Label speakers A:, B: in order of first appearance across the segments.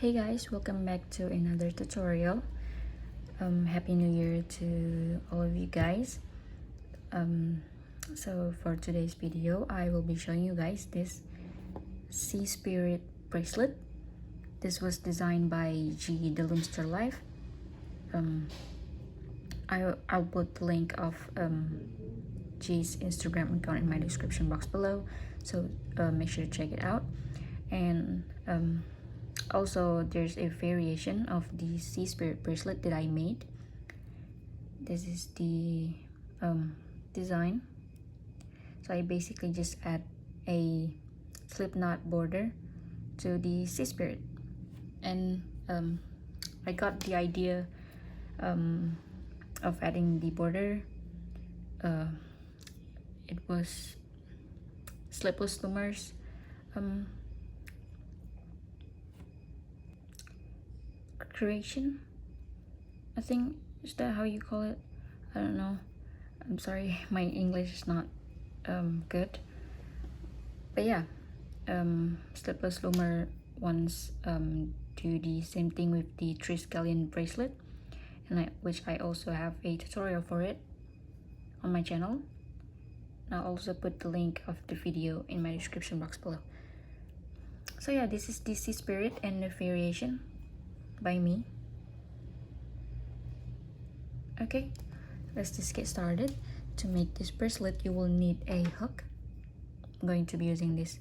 A: Hey guys, welcome back to another tutorial. Happy New Year to all of you guys. So for today's video, I will be showing you guys this Sea Spirit bracelet. This was designed by G the Loomster Life. I'll put the link of G's Instagram account in my description box below, so make sure to check it out. And also there's a variation of the Sea Spirit bracelet that I made. This is the design. So I basically just add a slip knot border to the Sea Spirit, and I got the idea of adding the border. It was Slipless Loomer's creation, I think. Is that how you call it? I don't know. I'm sorry, my English is not good. But yeah, Slipless Loomer wants do the same thing with the Triskelion bracelet, and which I also have a tutorial for it on my channel. I'll also put the link of the video in my description box below. So yeah, this is the Sea Spirit and the variation by me. Okay, let's just get started. To make this bracelet, you will need a hook. I'm going to be using this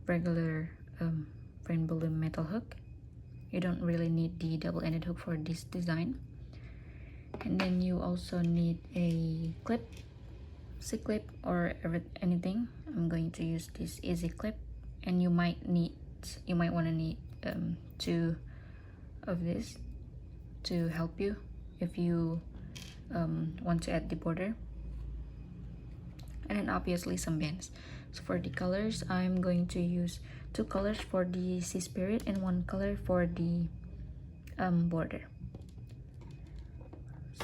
A: regular rainbowloom metal hook. You don't really need the double-ended hook for this design. And then you also need a clip, C-clip or anything. I'm going to use this easy clip, and you might want to need two of this to help you if you want to add the border. And then obviously some bands. So for the colors, I'm going to use two colors for the Sea Spirit and one color for the border.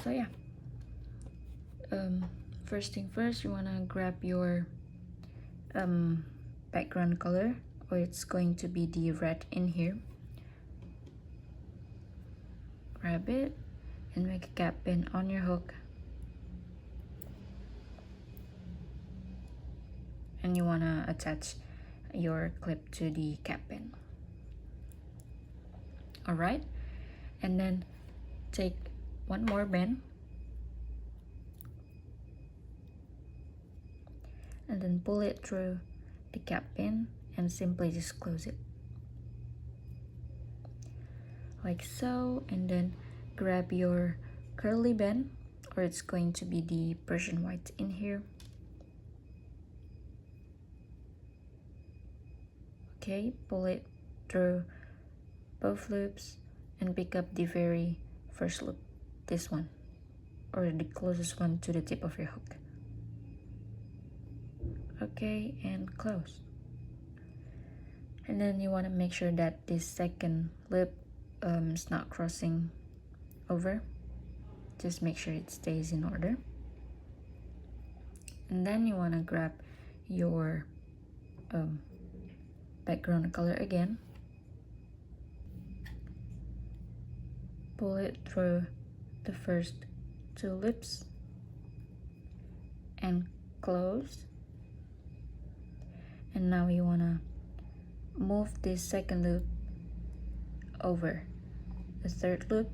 A: So yeah, first thing first, you want to grab your background color, or it's going to be the red in here. Grab it and make a cap pin on your hook, and you want to attach your clip to the cap pin. Alright, and then take one more bend and then pull it through the cap pin and simply just close it like so. And then grab your curly band, or it's going to be the Persian white in here. Okay, pull it through both loops and pick up the very first loop, this one, or the closest one to the tip of your hook. Okay, and close. And then you want to make sure that this second loop is not crossing over. Just make sure it stays in order. And then you want to grab your background color again, pull it through the first two loops and close. And now you want to move this second loop over the third loop,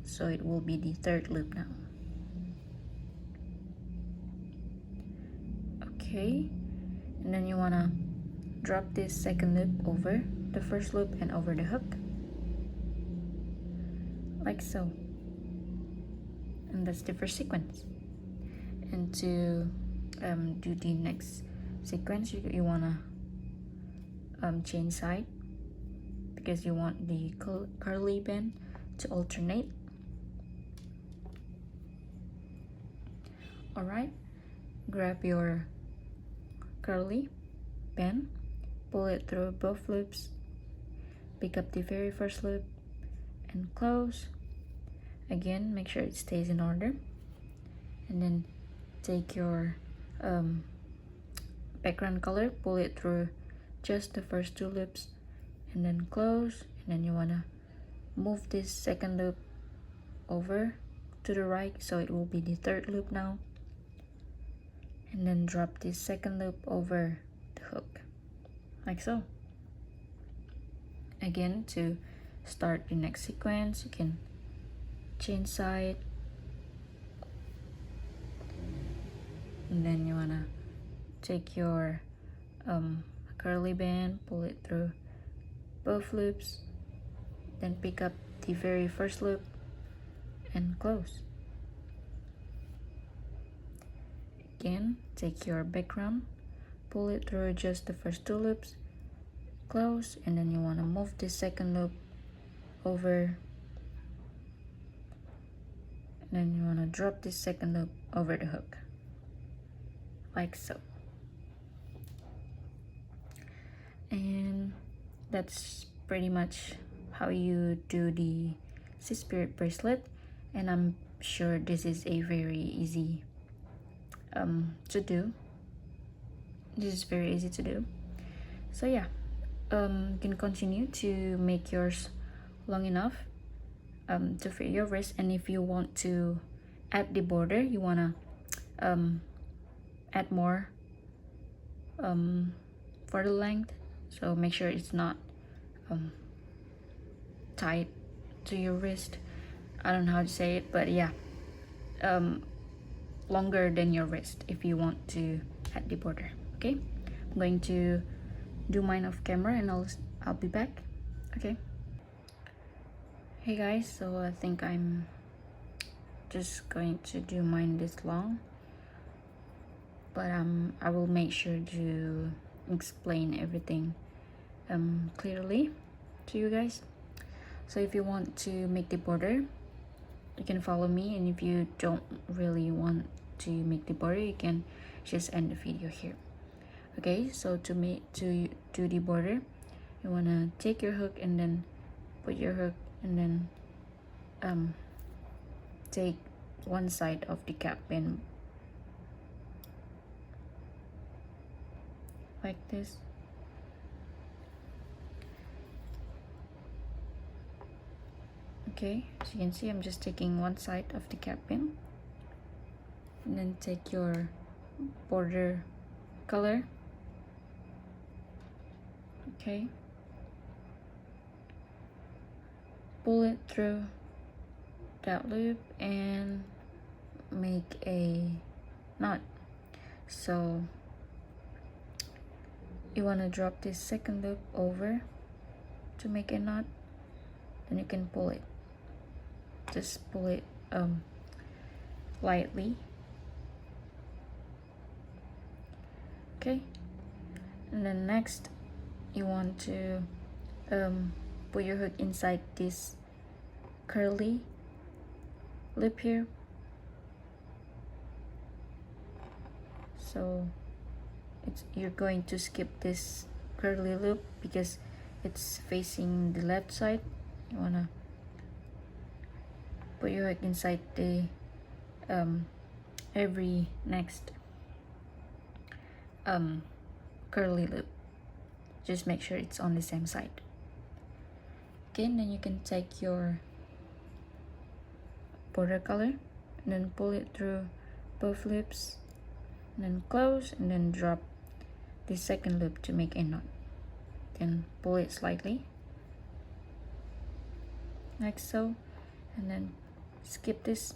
A: so it will be the third loop now. Okay, and then you want to drop this second loop over the first loop and over the hook, like so. And that's the first sequence. And to do the next sequence, you want to change side, because you want the curly band to alternate. Alright, grab your curly band, pull it through both loops, pick up the very first loop and close. Again, make sure it stays in order, and then take your background color, pull it through just the first two loops and then close. And then you want to move this second loop over to the right, so it will be the third loop now, and then drop this second loop over the hook like so. Again, to start the next sequence, you can change side, and then you wanna take your curly band, pull it through both loops, then pick up the very first loop and close. Again, take your background, pull it through just the first two loops, close, and then you want to move the second loop over, and then you want to drop this second loop over the hook like so. And that's pretty much how you do the Sea Spirit bracelet, and I'm sure this is a very easy to do. This is very easy to do. So yeah, you can continue to make yours long enough to fit your wrist. And if you want to add the border, you wanna add more for the length, so make sure it's not tight to your wrist. I don't know how to say it, but yeah, longer than your wrist if you want to add the border. Okay, I'm going to do mine off camera and I'll be back. Okay. Hey guys, so I think I'm just going to do mine this long, but I will make sure to explain everything clearly to you guys. So if you want to make the border, you can follow me, and if you don't really want to make the border, you can just end the video here. Okay, so to do the border, you want to take your hook and then put your hook, and then take one side of the cap pin like this. Okay, as you can see, I'm just taking one side of the cap pin, and then take your border color. Okay, pull it through that loop and make a knot. So you want to drop this second loop over to make a knot, then you can pull it. Just pull it lightly. Okay, and then next you want to put your hook inside this curly loop here. So you're going to skip this curly loop because it's facing the left side. You wanna put your hook inside the every next curly loop. Just make sure it's on the same side. Okay, and then you can take your border color and then pull it through both loops, and then close, and then drop the second loop to make a knot. Then pull it slightly like so, and then skip this,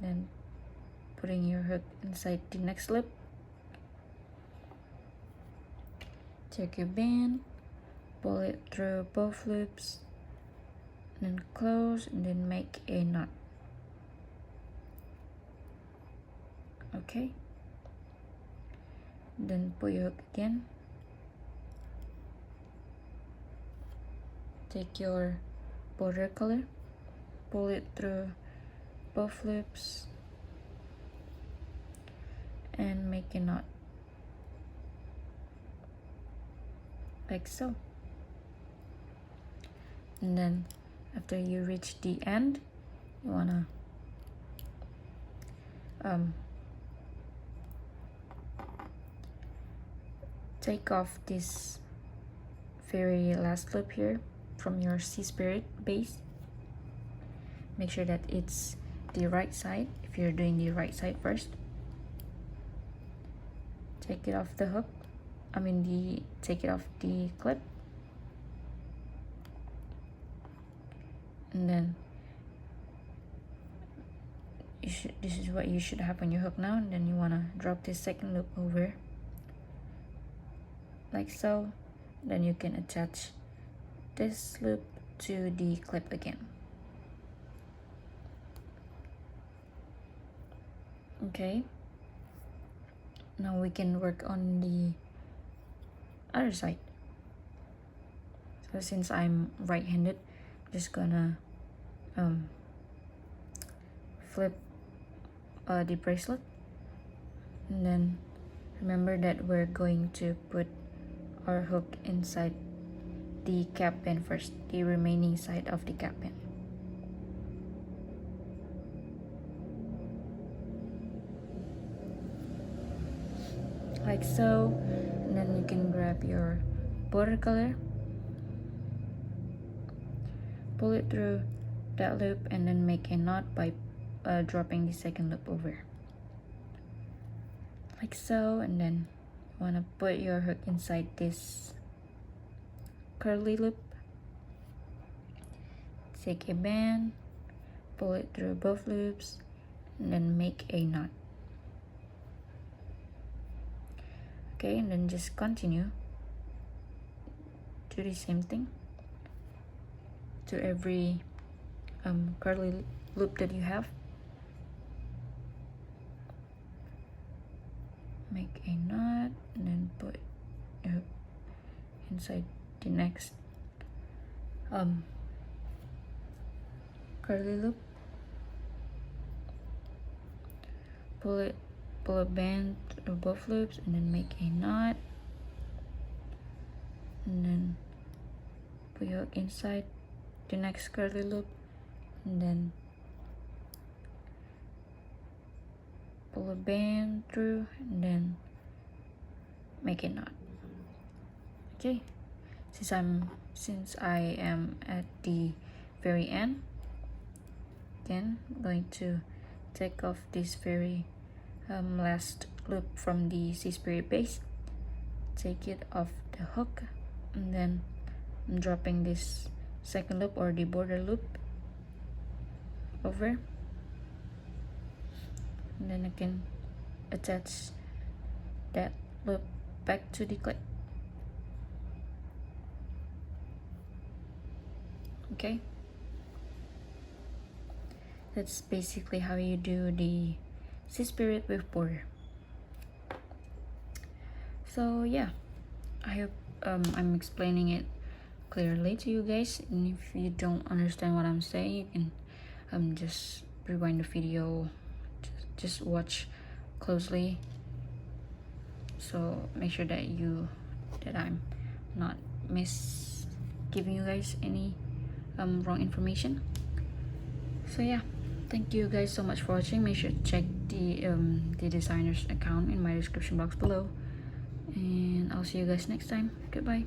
A: then putting your hook inside the next loop. Take your band, pull it through both loops, and then close, and then make a knot. Okay, then pull your hook again, take your border color, pull it through both loops and make a knot like so. And then after you reach the end, you wanna take off this very last loop here from your sea spirit base. Make sure that it's the right side. If you're doing the right side first, take it off the hook. Take it off the clip, and then this is what you should have on your hook now. And then you want to drop this second loop over like so. Then you can attach this loop to the clip again. Okay, now we can work on the other side. So since I'm right-handed, I'm just gonna flip the bracelet, and then remember that we're going to put our hook inside the cap pin first, the remaining side of the cap pin. Like so. And then you can grab your watercolor, pull it through that loop, and then make a knot by dropping the second loop over like so. And then you want to put your hook inside this curly loop, take a band, pull it through both loops, and then make a knot. Okay, and then just continue, do the same thing to every curly loop that you have. Make a knot, and then put your hook inside the next curly loop, pull a band through both loops, and then make a knot, and then put your hook inside the next curly loop, and then pull a band through, and then make a knot. Okay, since I am at the very end, again I'm going to take off this very last loop from the sea spirit base, take it off the hook, and then I'm dropping this second loop or the border loop over, and then I can attach that loop back to the clip. Okay, that's basically how you do the sea spirit with border. So yeah, I hope I'm explaining it clearly to you guys, and if you don't understand what I'm saying, you can just rewind the video, just watch closely, so make sure that I'm not giving you guys any wrong information. So yeah, thank you guys so much for watching. Make sure to check the designer's account in my description box below, and I'll see you guys next time. Goodbye.